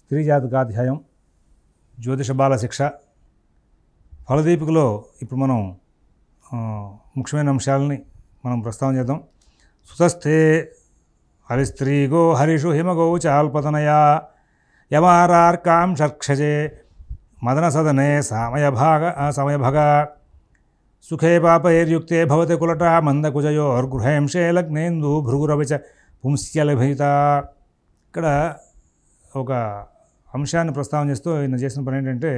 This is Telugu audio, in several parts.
స్త్రీ జాతకాధ్యాయం, జ్యోతిష బాల శిక్ష, ఫలదీపికలో ఇప్పుడు మనం ముఖ్యమైన అంశాలని మనం ప్రస్తావన చేద్దాం. సుతస్థే హరిస్త్రీగో హరిషు హిమగౌ చాల్పతనయా యమారార్కాం షర్క్షజే మదన సదనే సమయభగ సుఖే పాపైర్యుక్తే భవతి కులట మందకుజయోర్గృహంశే లగ్నేందు భృగురవిచ పుంస్యలభిత. ఇక్కడ ఒక అంశాన్ని ప్రస్తావన చేస్తూ ఈయన చేసిన పని ఏంటంటే,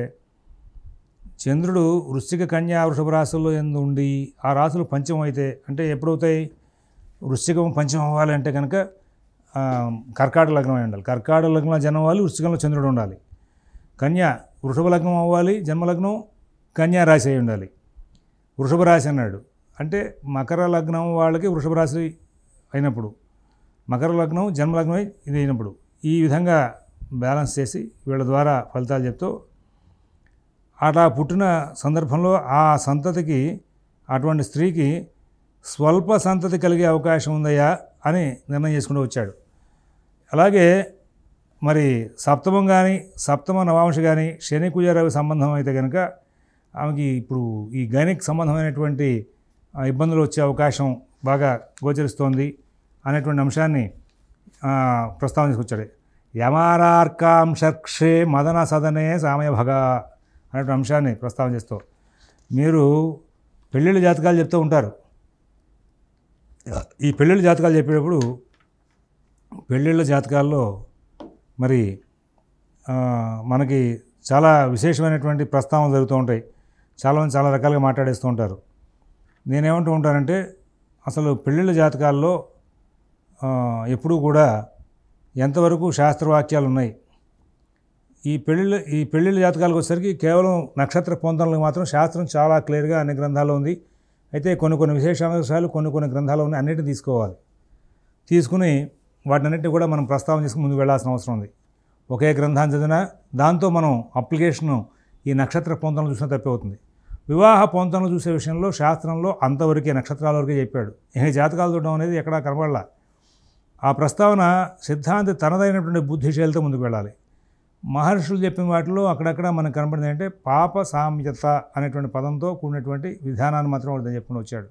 చంద్రుడు వృశ్చిక కన్యా వృషభ రాశుల్లో ఎందు ఉండి ఆ రాశులు పంచమం అయితే, అంటే ఎప్పుడవుతాయి, వృశ్చికం పంచమం అవ్వాలి అంటే కనుక కర్కాటక లగ్నం అయి ఉండాలి. కర్కాటక లగ్నంలో జన్మ అవ్వాలి, వృశ్చికంలో చంద్రుడు ఉండాలి. కన్యా వృషభ లగ్నం అవ్వాలి, జన్మలగ్నం కన్యా రాశి అయి ఉండాలి. వృషభ రాశి అన్నాడు అంటే మకర లగ్నం వాళ్ళకి వృషభ రాశి అయినప్పుడు, మకర లగ్నం జన్మలగ్నం ఇది అయినప్పుడు ఈ విధంగా బ్యాలెన్స్ చేసి వీళ్ళ ద్వారా ఫలితాలు చెప్తూ, అలా పుట్టిన సందర్భంలో ఆ సంతతికి, అటువంటి స్త్రీకి స్వల్ప సంతతి కలిగే అవకాశం ఉందయ్యా అని నిర్ణయం చేసుకుంటూ వచ్చాడు. అలాగే మరి సప్తమం కానీ సప్తమ నవాంశ కానీ శని కుజ రవి సంబంధం అయితే కనుక ఆమెకి ఇప్పుడు ఈ గైనిక్ సంబంధమైనటువంటి ఇబ్బందులు వచ్చే అవకాశం బాగా గోచరిస్తోంది అనేటువంటి అంశాన్ని ప్రస్తావన తీసుకొచ్చాడు. యమారార్కాం షర్క్షే మదన సదనే సామయభగ అనేటువంటి అంశాన్ని ప్రస్తావన చేస్తూ, మీరు పెళ్ళిళ్ళ జాతకాలు చెప్తూ ఉంటారు. ఈ పెళ్ళిళ్ళ జాతకాలు చెప్పేటప్పుడు పెళ్ళిళ్ళ జాతకాల్లో మరి మనకి చాలా విశేషమైనటువంటి ప్రస్తావనలు జరుగుతూ ఉంటాయి. చాలామంది చాలా రకాలుగా మాట్లాడేస్తూ ఉంటారు. నేనేమంటూ ఉంటానంటే, అసలు పెళ్ళిళ్ళ జాతకాల్లో ఎప్పుడూ కూడా ఎంతవరకు శాస్త్రవాక్యాలు ఉన్నాయి, ఈ పెళ్ళిళ్ళ జాతకాలకు వచ్చేసరికి కేవలం నక్షత్ర పొందనలకు మాత్రం శాస్త్రం చాలా క్లియర్గా అన్ని గ్రంథాల్లో ఉంది. అయితే కొన్ని విశేషాంశాలు కొన్ని గ్రంథాలు ఉన్నాయి, అన్నిటిని తీసుకోవాలి. తీసుకుని వాటినన్నింటినీ కూడా మనం ప్రస్తావన చేసుకుని ముందుకు వెళ్ళాల్సిన అవసరం ఉంది. ఒకే గ్రంథాన్ని చదివినా దాంతో మనం అప్లికేషను ఈ నక్షత్ర పొంతనలు చూసినా తప్పవుతుంది. వివాహ పొంతనలు చూసే విషయంలో శాస్త్రంలో అంతవరకే, నక్షత్రాల వరకే చెప్పాడు. ఈ జాతకాలు చూడడం అనేది ఎక్కడా కనబడలా. ఆ ప్రస్తావన సిద్ధాంతి తనదైనటువంటి బుద్ధిశైలితో ముందుకు వెళ్ళాలి. మహర్షులు చెప్పిన వాటిలో అక్కడక్కడ మనకు కనబడింది అంటే పాప సామ్యత అనేటువంటి పదంతో కూడినటువంటి విధానాన్ని మాత్రం వాడు చెప్పుకుని వచ్చాడు.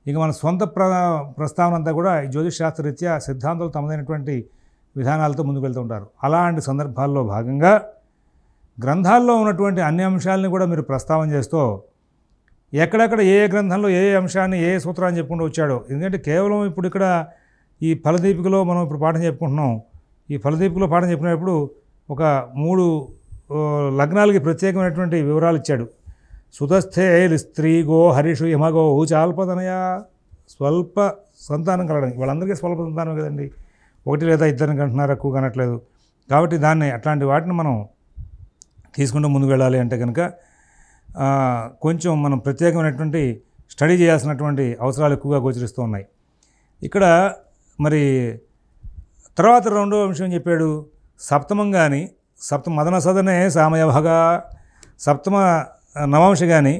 ఇక మన సొంత ప్రస్తావన అంతా కూడా జ్యోతిష్ శాస్త్రరీత్యా సిద్ధాంతాలు తమదైనటువంటి విధానాలతో ముందుకు వెళ్తూ ఉంటారు. అలాంటి సందర్భాల్లో భాగంగా గ్రంథాల్లో ఉన్నటువంటి అన్ని అంశాలని కూడా మీరు ప్రస్తావన చేస్తూ ఎక్కడెక్కడ ఏ గ్రంథంలో ఏ అంశాన్ని ఏ సూత్రాన్ని చెప్పుకుంటూ వచ్చాడో. ఎందుకంటే కేవలం ఇప్పుడు ఇక్కడ ఈ ఫలదీపికలో మనం ఇప్పుడు పాఠం చెప్పుకుంటున్నాం. ఈ ఫలదీపికలో పాఠం చెప్పినప్పుడు ఒక 3 లగ్నాలకి ప్రత్యేకమైనటువంటి వివరాలు ఇచ్చాడు. సుతస్థే స్త్రీగో హరిషు హిమగో చాల్పతనయ, స్వల్ప సంతానం కలగడం. వాళ్ళందరికీ స్వల్ప సంతానం కదండి, 1 లేదా 2 కంటున్నారు, ఎక్కువ కనట్లేదు. కాబట్టి అట్లాంటి వాటిని మనం తీసుకుంటూ ముందుకు వెళ్ళాలి అంటే కనుక కొంచెం మనం ప్రత్యేకమైనటువంటి స్టడీ చేయాల్సినటువంటి అవసరాలు ఎక్కువగా గోచరిస్తూ ఉన్నాయి. ఇక్కడ మరి తర్వాత రెండో అంశం చెప్పాడు, సప్తమం కానీ సప్తమ మదన సదనే సామయభగ, సప్తమ నవాంశ కానీ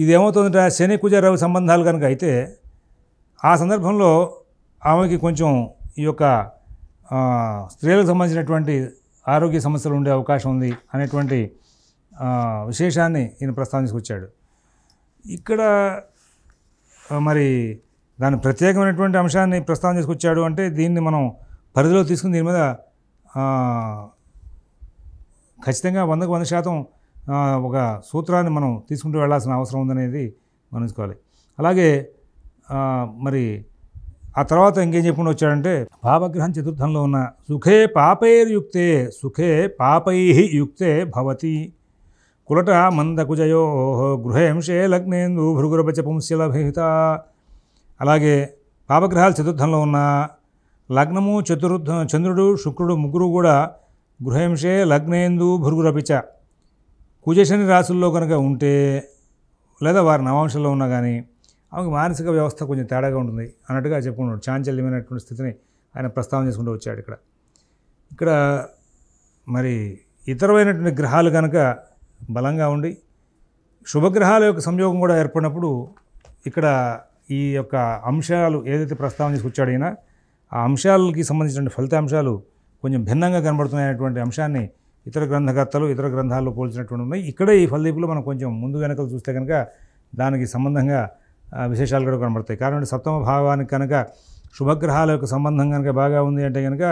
ఇదేమవుతుందంటే శని కుజ రవి సంబంధాలు కనుక అయితే ఆ సందర్భంలో ఆమెకి కొంచెం ఈ యొక్క స్త్రీలకు సంబంధించినటువంటి ఆరోగ్య సమస్యలు ఉండే అవకాశం ఉంది అనేటువంటి విశేషాన్ని ఈయన ప్రస్తావన తీసుకొచ్చాడు. ఇక్కడ మరి దాని ప్రత్యేకమైనటువంటి అంశాన్ని ప్రస్తావన తీసుకొచ్చాడు అంటే దీన్ని మనం పరిధిలో తీసుకుని దీని మీద ఖచ్చితంగా 100% ఒక సూత్రాన్ని మనం తీసుకుంటూ వెళ్ళాల్సిన అవసరం ఉందనేది గమనించుకోవాలి. అలాగే మరి ఆ తర్వాత ఇంకేం చెప్పుకుంటూ వచ్చాడంటే, పాపగ్రహం చతుర్థంలో ఉన్న సుఖే పాపైర్యుక్తే సుఖే పాపైర్యుక్తే భవతి కులట మందకుజయో గృహంశే లగ్నేందు భృగురపచ పుంస్యలభిత. అలాగే పాపగ్రహాలు చతుర్థంలో ఉన్న లగ్నము చంద్రుడు శుక్రుడు ముగ్గురు కూడా గృహంశే లగ్నేందు భృగురపిచ కుజశని రాశుల్లో కనుక ఉంటే లేదా వారి నవాంశంలో ఉన్నా కానీ ఆమెకు మానసిక వ్యవస్థ కొంచెం తేడాగా ఉంటుంది అన్నట్టుగా చెప్పుకున్నాడు. చాంచల్యమైనటువంటి స్థితిని ఆయన ప్రస్తావన చేసుకుంటూ వచ్చాడు. ఇక్కడ మరి ఇతరమైనటువంటి గ్రహాలు కనుక బలంగా ఉండి శుభగ్రహాల యొక్క సంయోగం కూడా ఏర్పడినప్పుడు ఇక్కడ ఈ యొక్క అంశాలు ఏదైతే ప్రస్తావన చేసుకొచ్చాడో ఈయన, ఆ అంశాలకి సంబంధించిన ఫలితాంశాలు కొంచెం భిన్నంగా కనబడుతున్నాయనేటువంటి అంశాన్ని ఇతర గ్రంథకర్తలు ఇతర గ్రంథాల్లో పోల్చినటువంటి ఉన్నాయి. ఇక్కడే ఈ ఫలదీపులో మనం కొంచెం ముందు వెనకలు చూస్తే కనుక దానికి సంబంధంగా విశేషాలు కూడా కనబడతాయి. కారణం సప్తమ భావానికి కనుక శుభగ్రహాల యొక్క సంబంధం కనుక బాగా ఉంది అంటే కనుక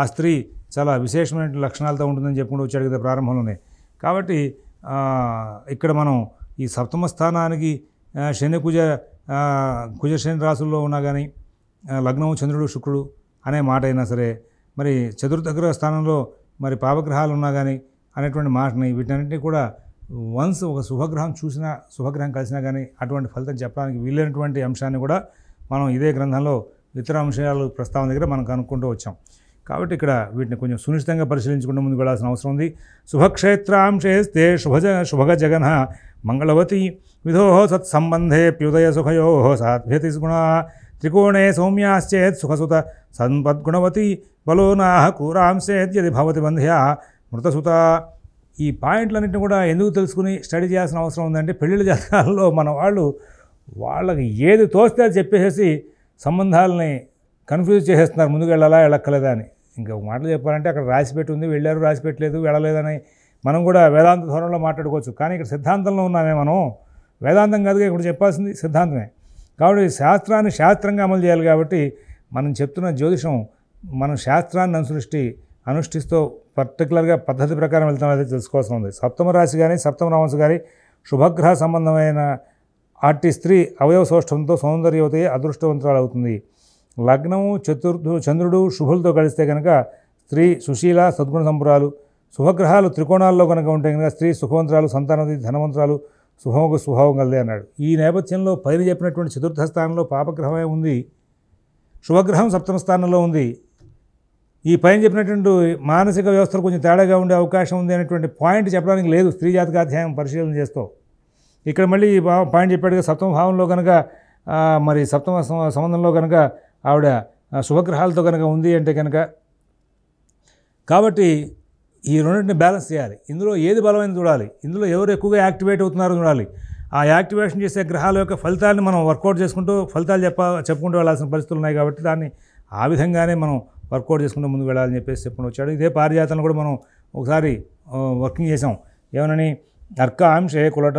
ఆ స్త్రీ చాలా విశేషమైన లక్షణాలతో ఉంటుందని చెప్పుకుంటూ వచ్చాడు కదా ప్రారంభంలోనే. కాబట్టి ఇక్కడ మనం ఈ సప్తమ స్థానానికి శని కుజ శని రాసుల్లో ఉన్నా కానీ లగ్నము చంద్రుడు శుక్రుడు అనే మాట అయినా సరే, మరి చతుర్థగ్రహ స్థానంలో మరి పాపగ్రహాలు ఉన్నా కానీ అనేటువంటి మాటని వీటన్నింటినీ కూడా వన్స్ ఒక శుభగ్రహం చూసినా శుభగ్రహం కలిసినా కానీ అటువంటి ఫలితం చెప్పడానికి వీలైనటువంటి అంశాన్ని కూడా మనం ఇదే గ్రంథంలో ఇతర అంశాలు ప్రస్తావన దగ్గర మనం కనుక్కుంటూ వచ్చాం. కాబట్టి ఇక్కడ వీటిని కొంచెం సునిశ్చితంగా పరిశీలించుకుంటూ ముందుకు వెళ్ళాల్సిన అవసరం ఉంది. శుభక్షేత్రాంశేస్తే శుభగ జగన్ మంగళవతి విధో సత్సంబంధే ప్యుదయ సుఖయో సాధ్యతి గుణ త్రికోణే సౌమ్యాశ్చేత్ సుఖసుత సంపద్గుణవతి బలో నాహ క్రూరాంశేత్ యది భవతి బంధ్యా మృతసుత. ఈ పాయింట్లన్నింటినీ కూడా ఎందుకు తెలుసుకుని స్టడీ చేయాల్సిన అవసరం ఉందంటే, పెళ్ళిళ్ళ జాతకాలలో మన వాళ్ళకి ఏది తోస్తే అది చెప్పేసి సంబంధాలని కన్ఫ్యూజ్ చేసేస్తున్నారు, ముందుకు వెళ్ళాలా వెళ్ళక్కలేదా అని. ఇంకా మాటలు చెప్పాలంటే అక్కడ రాసిపెట్టి ఉంది, వెళ్ళారు, రాసిపెట్టలేదు, వెళ్ళలేదని మనం కూడా వేదాంత ధోరణిలో మాట్లాడుకోవచ్చు. కానీ ఇక్కడ సిద్ధాంతంలో ఉన్నామే మనం, వేదాంతం కాదుగా ఇక్కడ చెప్పాల్సింది సిద్ధాంతమే. కాబట్టి శాస్త్రాన్ని శాస్త్రంగా అమలు చేయాలి. కాబట్టి మనం చెప్తున్న జ్యోతిషం మనం శాస్త్రాన్ని అనుష్ఠిస్తూ పర్టికులర్గా పద్ధతి ప్రకారం వెళ్తాం, అయితే తెలుసుకోవాల్సి ఉంది. సప్తమ రాశి కానీ సప్తమ నవంశ కానీ శుభగ్రహ సంబంధమైన అట్టి స్త్రీ అవయవ సౌష్ఠవంతో సౌందర్యవతి అదృష్టవంతురాలు అవుతుంది. లగ్నము చంద్రుడు శుభులతో కలిస్తే కనుక స్త్రీ సుశీల సద్గుణ సంపురాలు. శుభగ్రహాలు త్రికోణాల్లో కనుక ఉంటే కనుక స్త్రీ సుఖవంతురాలు, సంతానవతి, ధనవంతురాలు, శుభముకు స్వభావం కలదే అన్నాడు. ఈ నేపథ్యంలో పైన చెప్పినటువంటి చతుర్థ స్థానంలో పాపగ్రహమే ఉంది, శుభగ్రహం సప్తమ స్థానంలో ఉంది. ఈ పైన చెప్పినటువంటి మానసిక వ్యవస్థలు కొంచెం తేడాగా ఉండే అవకాశం ఉంది అనేటువంటి పాయింట్ చెప్పడానికి లేదు స్త్రీ జాతకాధ్యాయం పరిశీలన చేస్తూ. ఇక్కడ మళ్ళీ పాయింట్ చెప్పాడుగా సప్తమ భావంలో కనుక మరి సప్తమ సంబంధంలో కనుక ఆవిడ శుభగ్రహాలతో కనుక ఉంది అంటే కనుక, కాబట్టి ఈ రెండింటిని బ్యాలెన్స్ చేయాలి. ఇందులో ఏది బలమైన చూడాలి, ఇందులో ఎవరు ఎక్కువగా యాక్టివేట్ అవుతున్నారో చూడాలి. ఆ యాక్టివేషన్ చేసే గ్రహాల యొక్క ఫలితాన్ని మనం వర్కౌట్ చేసుకుంటూ ఫలితాలు చెప్పుకుంటూ వెళ్ళాల్సిన పరిస్థితులు ఉన్నాయి. కాబట్టి దాన్ని ఆ విధంగానే మనం వర్కౌట్ చేసుకుంటూ ముందుకు వెళ్ళాలని చెప్పేసి చెప్పుకుంటూ వచ్చాడు. ఇదే పారిజాతంలో కూడా మనం ఒకసారి వర్కింగ్ చేసాం. ఏమనని అర్కాంశే కులట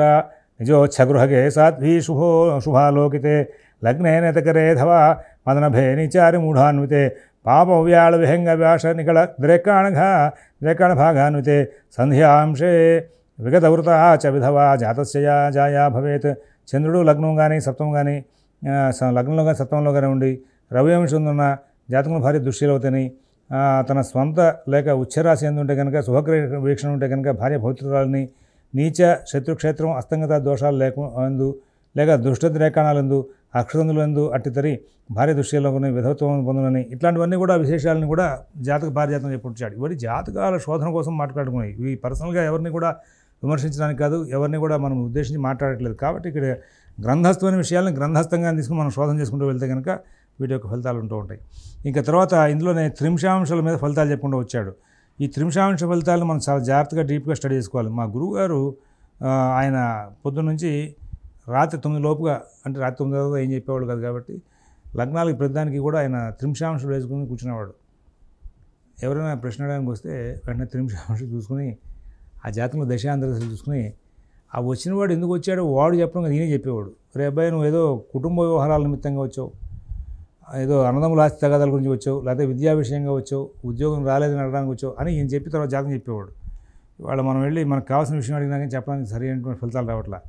నిజోచ్ఛగృహగే సాధ్వీ శుభాలోకితే లగ్నే నెతకరేధవ మదనభే నిచారి మూఢాన్వితే పాపవ్యాళ విహంగ వ్యాస నికళ ద్రేకాణ భాగాన్వితే సంధ్యాంశే విగతవృత చ విధవ జాతస్య జాయా భవేత్. చంద్రుడు లగ్నం కానీ సప్తం కానీ లగ్నంలో కానీ సప్తంలో కానీ ఉండి రవివంశం ఉన్న జాతకం భార్య దృష్టిలవుతాయి. తన స్వంత లేక ఉచ్చరాశి ఎందుంటే కనుక శుభగ్రహ వీక్షణ ఉంటే కనుక భార్య భౌతికురాలని నీచ శత్రుక్షేత్రం అస్తంగత దోషాలు లేక దుష్టద్రేకాణాలందు అక్షరందులందు అట్టితరి భార్య దృష్టిలో కొన్ని విధత్వం పొందులని ఇట్లాంటివన్నీ కూడా విశేషాలను కూడా పారిజాతం చెప్పుకొచ్చాడు. ఇవన్నీ జాతకాల శోధన కోసం మాట్లాడుకున్నాయి. ఇవి పర్సనల్గా ఎవరిని కూడా విమర్శించడానికి కాదు, ఎవరిని కూడా మనం ఉద్దేశించి మాట్లాడట్లేదు. కాబట్టి ఇక్కడ గ్రంథస్థమైన విషయాలను గ్రంథస్థంగా తీసుకుని మనం శోధన చేసుకుంటూ వెళ్తే కనుక వీటి యొక్క ఫలితాలు ఉంటూ ఉంటాయి. ఇంకా తర్వాత ఇందులోనే త్రింశాంశాల మీద ఫలితాలు చెప్పుకుంటూ వచ్చాడు. ఈ త్రింశాంశ ఫలితాలను మనం చాలా జాగ్రత్తగా డీప్గా స్టడీ చేసుకోవాలి. మా గురువుగారు ఆయన పొద్దున్న నుంచి రాత్రి 9 లోపుగా, అంటే రాత్రి 9 తర్వాత ఏం చెప్పేవాడు కాదు. కాబట్టి లగ్నాలకి ప్రతిదానికి కూడా ఆయన త్రింశాంశాలు వేసుకుని కూర్చునేవాడు. ఎవరైనా ప్రశ్న అడగడానికి వస్తే వెంటనే త్రింశాంశాలు చూసుకుని ఆ జాతకంలో దశాంతరదశలు చూసుకుని ఆ వచ్చిన వాడు ఎందుకు వచ్చాడో వాడు చెప్పడం కదా, ఈయనే చెప్పేవాడు. రే అబ్బాయి నువ్వు ఏదో కుటుంబ వ్యవహారాల నిమిత్తంగా వచ్చావు, ఏదో అన్నదమ్ముల ఆస్తి తగాదాల గురించి వచ్చావు, లేకపోతే విద్యా విషయంగా వచ్చావు, ఉద్యోగం రాలేదని అడగడానికి వచ్చావు అని ఈయన చెప్పి తర్వాత జాతకం చెప్పేవాడు. ఇవాళ మనం వెళ్ళి మనకు కావాల్సిన విషయం అడిగినా కానీ చెప్పడానికి సరైనటువంటి ఫలితాలు రావట్లా.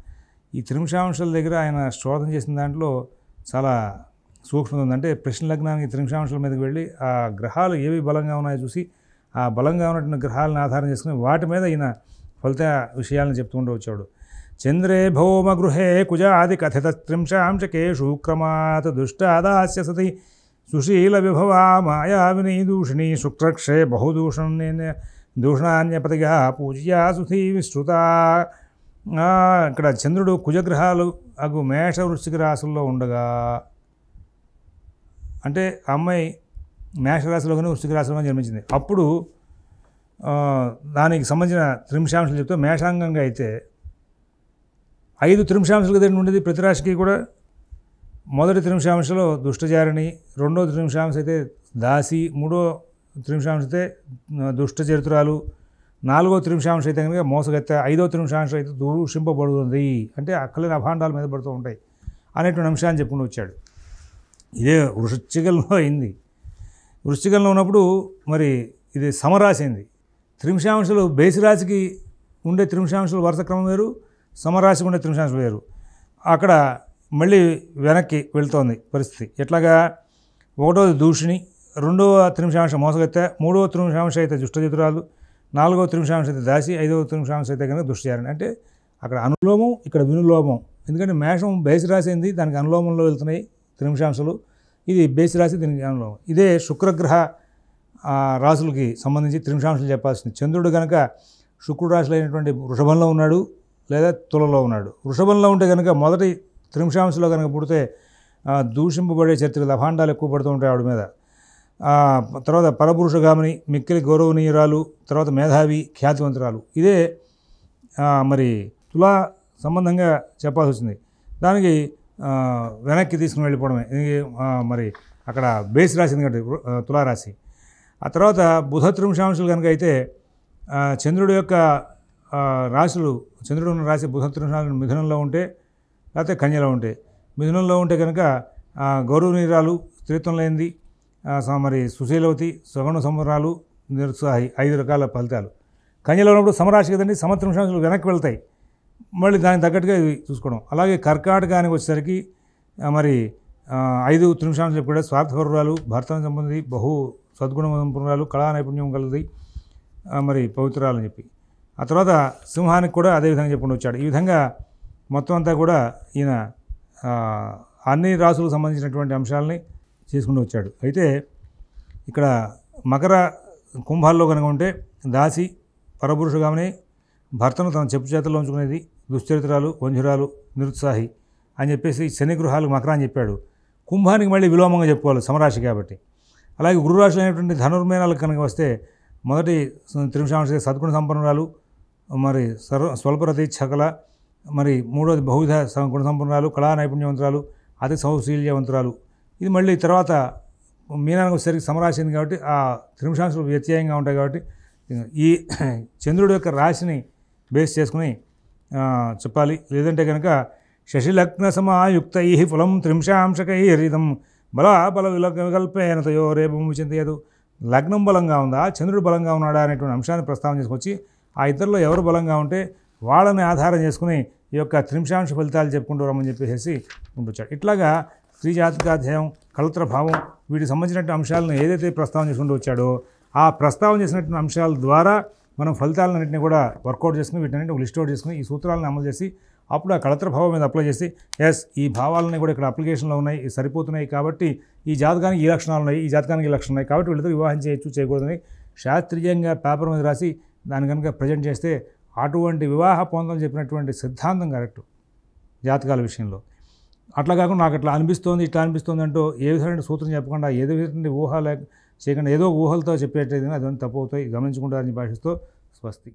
ఈ త్రింశాంశాల దగ్గర ఆయన శోధన చేసిన దాంట్లో చాలా సూక్ష్మత ఉంది. అంటే ప్రశ్న లగ్నానికి త్రింశాంశాల మీదకి వెళ్ళి ఆ గ్రహాలు ఏవి బలంగా ఉన్నాయో చూసి ఆ బలంగా ఉన్నటువంటి గ్రహాలను ఆధారం చేసుకుని వాటి మీద ఈయన ఫలిత విషయాలను చెప్తుంటూ వచ్చాడు. చంద్రే భౌమ గృహే కుజాది కథిత త్రింశాంశకేషు క్రమాత్ దుష్టాదాస్య సతి సుశీల విభవా మాయావిని దూషిణి శుక్రక్షే దూషణాన్యపతిగా పూజ్యా సుధీ విశ్రుత. ఇక్కడ చంద్రుడు కుజగ్రహాలు అగు మేష వృశ్చిక రాశుల్లో ఉండగా, అంటే అమ్మాయి మేషరాశిలో కానీ వృశ్చిక రాశిలో కానీ జన్మించింది. అప్పుడు దానికి సంబంధించిన త్రింశాంశాలు చెప్తే మేషాంగంగా అయితే 5 త్రింశాంశాలు కదండి ఉండేది ప్రతి రాశికి కూడా. మొదటి త్రింశాంశలో దుష్టచారిణి, రెండో త్రింశాంశ అయితే దాసి, మూడో త్రింశాంశ అయితే దుష్ట చరిత్రాలు, 4వ త్రింశాంశ అయితే కనుక మోసగత్తె, 5వ త్రింశాంశ అయితే దూషింపబడుతుంది, అంటే అక్కలేని అభాండాల మీద పడుతూ ఉంటాయి అనేటువంటి అంశాన్ని చెప్పుకుంటూ వచ్చాడు. ఇదే వృశ్చికంలో అయింది. వృశ్చికంలో ఉన్నప్పుడు మరి ఇది సమరాశి అయింది. త్రింశాంశలు బేసి రాశికి ఉండే త్రింశాంశలు వరుస క్రమం వేరు, సమరాశికి ఉండే త్రింశాంశలు వేరు. అక్కడ మళ్ళీ వెనక్కి వెళ్తోంది పరిస్థితి. ఎట్లాగా 1వది దూషిణి, 2వ త్రింశాంశ మోసగత్తె, 3వ త్రింశాంశ అయితే దుష్టచతురాలు, 4వ త్రింశాంశ అయితే దాసి, 5వ త్రింశాంశ అయితే కనుక దుష్టచారిణి. అంటే అక్కడ అనులోమం, ఇక్కడ వినులోమం. ఎందుకంటే మేషం బేసి రాశి అయింది, దానికి అనులోమంలో వెళ్తున్నాయి త్రింశాంశలు. ఇది బేసి రాశి, దీనికి అనులోమం. ఇదే శుక్రగ్రహ రాశులకి సంబంధించి త్రింశాంశాలు చెప్పాల్సింది. చంద్రుడు కనుక శుక్రుడు రాశిలో అయినటువంటి వృషభంలో ఉన్నాడు లేదా తులలో ఉన్నాడు. వృషభంలో ఉంటే కనుక మొదటి త్రింశాంశంలో కనుక పుడితే దూషింపబడే చరిత్రలు అభాండాలు ఎక్కువ పడుతూ ఉంటాయి ఆవిడ మీద. తర్వాత పరపురుషగామిని, మిక్కిలి గౌరవనీయురాలు, తర్వాత మేధావి, ఖ్యాతివంతురాలు. ఇదే మరి తులా సంబంధంగా చెప్పాల్సి వచ్చింది. దానికి వెనక్కి తీసుకుని వెళ్ళిపోవడమే మరి అక్కడ బేస్ రాసింది కాబట్టి తులారాశి. ఆ తర్వాత బుధ త్రింశాంశాలు కనుక అయితే చంద్రుడి యొక్క రాశులు, చంద్రుడు ఉన్న రాశి బుధ త్రింశాంశాలు మిథునంలో ఉంటే లేకపోతే కన్యలో ఉంటే, మిథునంలో ఉంటే కనుక గౌరవనీయురాలు, స్త్రీత్వం లేనిది, మరి సుశీలవతి, సగుణ సంవరాలు, నిరుత్సాహి, 5 రకాల ఫలితాలు. కన్యలో ఉన్నప్పుడు సమరాశి కదండి, సమత్రింశాంశాలు వెనక్కి వెళ్తాయి, మళ్ళీ దానికి తగ్గట్టుగా ఇది చూసుకోవడం. అలాగే కర్కాటకానికి వచ్చేసరికి మరి 5 త్రింశాంశాలు కూడా స్వార్థపరురాలు, భర్తను సంబంధి, బహు సద్గుణ సంపన్నురాలు, కళా నైపుణ్యం కలది, మరి పవిత్రాలు అని చెప్పి. ఆ తర్వాత సింహానికి కూడా అదే విధంగా చెప్పుకుంటూ వచ్చాడు. ఈ విధంగా మొత్తం అంతా కూడా ఈయన అన్ని రాసులకు సంబంధించినటువంటి అంశాలని చేసుకుంటూ వచ్చాడు. అయితే ఇక్కడ మకర కుంభాల్లో కనుక ఉంటే దాసి, పరపురుషగామిని, భర్తను తన చెప్పు చేతుల్లో ఉంచుకునేది, దుశ్చరిత్రాలు, వంజురాలు, నిరుత్సాహి అని చెప్పేసి శని గృహాలు మకర అని చెప్పాడు. కుంభానికి మళ్ళీ విలోమంగా చెప్పుకోవాలి, సమరాశి కాబట్టి. అలాగే గురురాశులు అయినటువంటి ధనుర్మేనాలకు కనుక వస్తే మొదటి త్రింశాంశ సద్గుణ సంపన్నురాలు, మరి స్వల్పరతి చకల, మరి 3వది బహువిధ గుణ సంపన్నురాలు, కళా నైపుణ్యవంతురాలు, అతి సౌశీల్యవంతురాలు. ఇది మళ్ళీ తర్వాత మీనానికి వచ్చేసరికి సమరాశింది కాబట్టి ఆ త్రింశాంశాలు వ్యత్యయంగా ఉంటాయి. కాబట్టి ఈ చంద్రుడి యొక్క రాశిని బేస్ చేసుకుని చెప్పాలి. లేదంటే కనుక శశిలగ్న సమాయుక్తై ఫలం త్రింశాంశకైరిదం బల వికల్పేన తయోరేపం చింతయదు. లగ్నం బలంగా ఉందా, చంద్రుడు బలంగా ఉన్నాడా అనేటువంటి అంశాన్ని ప్రస్తావన చేసుకొచ్చి ఆ ఇద్దరిలో ఎవరు బలంగా ఉంటే వాళ్ళని ఆధారం చేసుకుని ఈ యొక్క త్రింశాంశ ఫలితాలు చెప్పుకుంటూ రమ్మని చెప్పేసి ఉంటుచ్చాడు. ఇట్లాగా స్త్రీ జాతకాధ్యాయం, కళత్ర భావం, వీటికి సంబంధించినటువంటి అంశాలను ఏదైతే ప్రస్తావన చేసుకుంటూ వచ్చాడో ఆ ప్రస్తావన చేసినటువంటి అంశాల ద్వారా మనం ఫలితాలన్నింటినీ కూడా వర్కౌట్ చేసుకుని వీటన్నింటినీ లిస్ట్ అవుట్ చేసుకుని ఈ సూత్రాలను అమలు చేసి అప్పుడు ఆ కళత్ర భావం మీద అప్లై చేసి ఈ భావాలని కూడా ఇక్కడ అప్లికేషన్లో ఉన్నాయి, సరిపోతున్నాయి కాబట్టి ఈ జాతకానికి ఈ లక్షణాలు ఉన్నాయి, ఈ జాతకానికి ఈ లక్షణాలు ఉన్నాయి కాబట్టి వీళ్ళతో వివాహం చేయొచ్చు చేయకూడదని శాస్త్రీయంగా పేపర్ మీద రాసి దాని కనుక ప్రజెంట్ చేస్తే అటువంటి వివాహ పొందలు చెప్పినటువంటి సిద్ధాంతం కరెక్ట్ జాతకాల విషయంలో. అట్లా కాకుండా నాకు అట్లా అనిపిస్తోంది, ఇట్లా అనిపిస్తుంది అంటూ ఏ విధమైన సూత్రం చెప్పకుండా ఏదో విధంగా ఊహ చేయకుండా ఏదో ఊహలతో చెప్పేటది అదని తప్పు అవుతాయి, గమనించుకుంటారని భాషిస్తూ స్వస్తి.